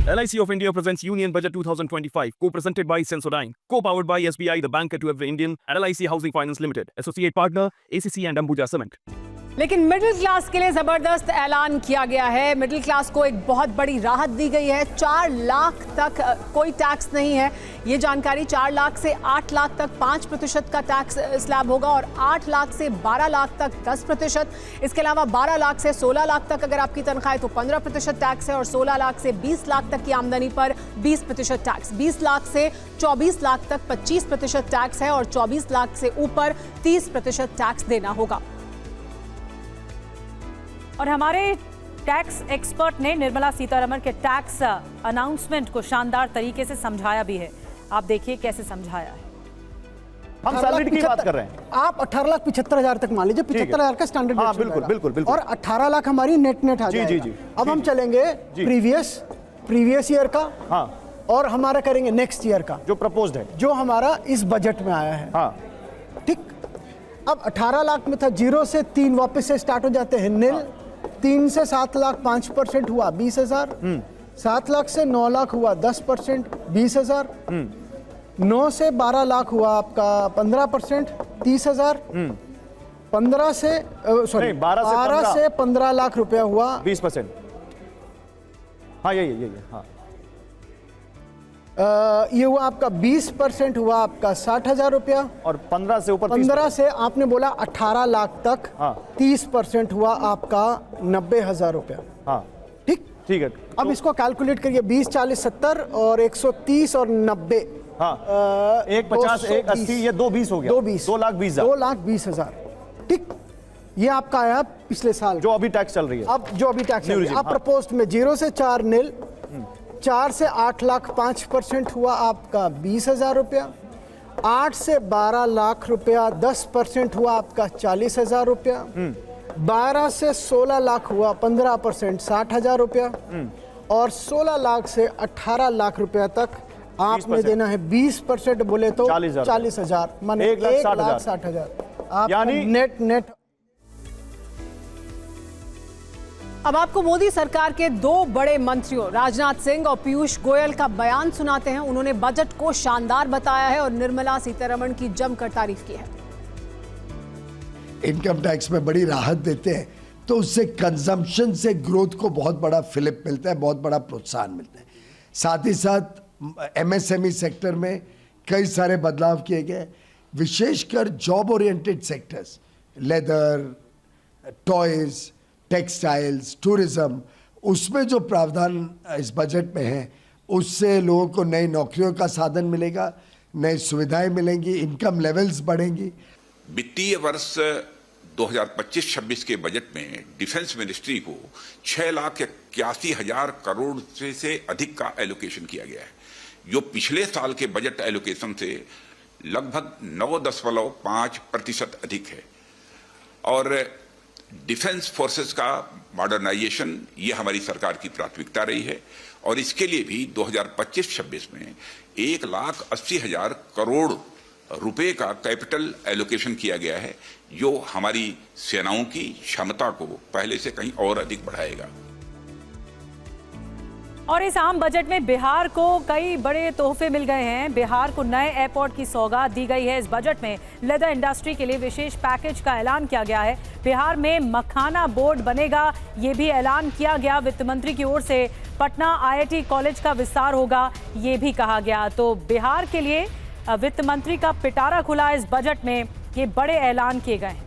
LIC of India presents Union Budget 2025, co-presented by Sensodyne, co-powered by SBI, the banker to every Indian, and LIC Housing Finance Limited, associate partner ACC and Ambuja Cement. लेकिन middle class के लिए जबरदस्त ऐलान किया गया है। Middle class को एक बहुत बड़ी राहत दी गई है। 4 लाख तक कोई टैक्स नहीं है। ये जानकारी 4 लाख से 8 लाख तक 5% का टैक्स स्लैब होगा और 8 लाख से 12 लाख तक 10%। इसके अलावा 12 लाख से 16 लाख तक अगर आपकी तनख्वाह है तो 15% टैक्स है और 16 लाख से 20 लाख तक की आमदनी पर 20% टैक्स। 20 लाख से 24 लाख तक 25% टैक्स है और 24 लाख से ऊपर 30% टैक्स देना होगा। और हमारे टैक्स एक्सपर्ट ने निर्मला सीतारमण के टैक्स अनाउंसमेंट को शानदार तरीके से समझाया भी है। आप देखिए कैसे समझाया है। हम सैलरी की बात कर रहे हैं। आप 18,75,000 तक मान लीजिए, 75,000 का स्टैंडर्ड रेट। बिल्कुल बिल्कुल बिल्कुल। और 18 लाख हमारी नेट आ जाएगा। जी जी जी। अब हम चलेंगे प्रीवियस ईयर का। हाँ। और हमारा करेंगे नेक्स्ट ईयर का जो प्रपोज्ड है, जो हमारा इस बजट में आया है। हाँ। ठीक। अब 18 लाख में था, 0 से 3 वापस से स्टार्ट हो जाते हैं नील। 3 से 7 लाख 5% हुआ 20,000। 7 लाख से 9 लाख हुआ 10% 20,000। 9 से 12 लाख हुआ आपका 15% 30,000। 12 से 15 लाख रुपया हुआ 20%। हाँ यही हाँ। ये हुआ आपका 20% हुआ आपका 60,000 रुपया। और 15 से ऊपर 15 से आपने बोला 18 लाख तक। हाँ। 30% हुआ आपका 90,000 रुपया। हाँ ठीक है। अब इसको कैलकुलेट करिए, 20 40 70 और 130 और 90। हाँ। 1 50 1 80 ये 2 20 हो गया। 2 लाख 20 हजार। ठीक। ये आपका आया पिछले साल जो अभी टैक्स चल रही है। अब जो अभी टैक्स चल रही है। अब प्रपोज्ड में 0 से 4 नील। 4 से 8 लाख 5% हुआ आपका 20,000 रुपया। 8 से 12 लाख रुपया 10% हुआ आपका 40,000 रुपया। 12 से 16 लाख हुआ 15% 60,000 रुपया। और 16 लाख से 18 लाख रुपया तक आपने देना है 20%, बोले तो 40,000 माने 1,60,000 यानी नेट। अब आपको मोदी सरकार के 2 बड़े मंत्रियों राजनाथ सिंह और पीयूष गोयल का बयान सुनाते हैं। उन्होंने बजट को शानदार बताया है और निर्मला सीतारमण की जमकर तारीफ की है। इनकम टैक्स में बड़ी राहत देते हैं तो उससे कंजम्पशन से ग्रोथ को बहुत बड़ा फिलिप मिलता है, बहुत बड़ा प्रोत्साहन मिलता है। साथ ही साथ MSME सेक्टर में कई सारे बदलाव किए गए, विशेषकर job oriented sectors, leather, toys, textiles, tourism, उसमें जो प्रावधान इस बजट में है उससे लोगों को नई नौकरियों का साधन मिलेगा, नई सुविधाएं मिलेंगी, इनकम लेवल्स बढ़ेंगी। वित्तीय वर्ष 2025-26 के बजट में डिफेंस मिनिस्ट्री को 6,81,000 करोड़ से अधिक का एलोकेशन किया गया है, जो पिछले साल के बजट एलोकेशन से लगभग 9.5% अधिक है। और डिफेंस फोर्सेस का मॉडर्नाइजेशन ये हमारी सरकार की प्राथमिकता रही है और इसके लिए भी 2025-26 में 1,80,000 करोड़ रुपए का कैपिटल एलोकेशन किया गया है, जो हमारी सेनाओं की क्षमता को पहले से कहीं और अधिक बढ़ाएगा। और इस आम बजट में बिहार को कई बड़े तोहफे मिल गए हैं। बिहार को नए एयरपोर्ट की सौगात दी गई है। इस बजट में लेदर इंडस्ट्री के लिए विशेष पैकेज का ऐलान किया गया है। बिहार में मखाना बोर्ड बनेगा, ये भी ऐलान किया गया वित्त मंत्री की ओर से। पटना IIT कॉलेज का विस्तार होगा, ये भी कहा गया। तो बिहार के लिए वित्त मंत्री का पिटारा खुला। इस बजट में ये बड़े ऐलान किए गए हैं।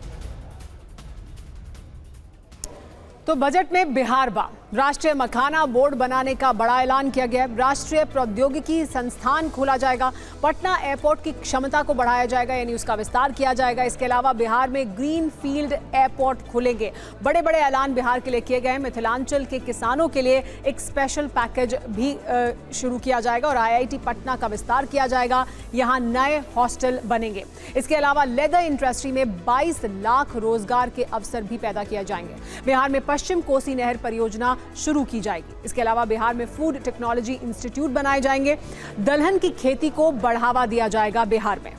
तो बजट में बिहार राष्ट्रीय मखाना बोर्ड बनाने का बड़ा ऐलान किया गया है। राष्ट्रीय प्रौद्योगिकी संस्थान खोला जाएगा। पटना एयरपोर्ट की क्षमता को बढ़ाया जाएगा, यानी उसका विस्तार किया जाएगा। इसके अलावा बिहार में ग्रीन फील्ड एयरपोर्ट खुलेंगे। बड़े बड़े ऐलान बिहार के लिए किए गए हैं। मिथिलांचल के किसानों के लिए एक स्पेशल पैकेज भी शुरू किया जाएगा और IIT पटना का विस्तार किया जाएगा। यहाँ नए हॉस्टल बनेंगे। इसके अलावा लेदर इंडस्ट्री में 22 लाख रोजगार के अवसर भी पैदा किए जाएंगे। बिहार में पश्चिम कोसी नहर परियोजना शुरू की जाएगी। इसके अलावा बिहार में फूड टेक्नोलॉजी इंस्टीट्यूट बनाए जाएंगे। दलहन की खेती को बढ़ावा दिया जाएगा बिहार में।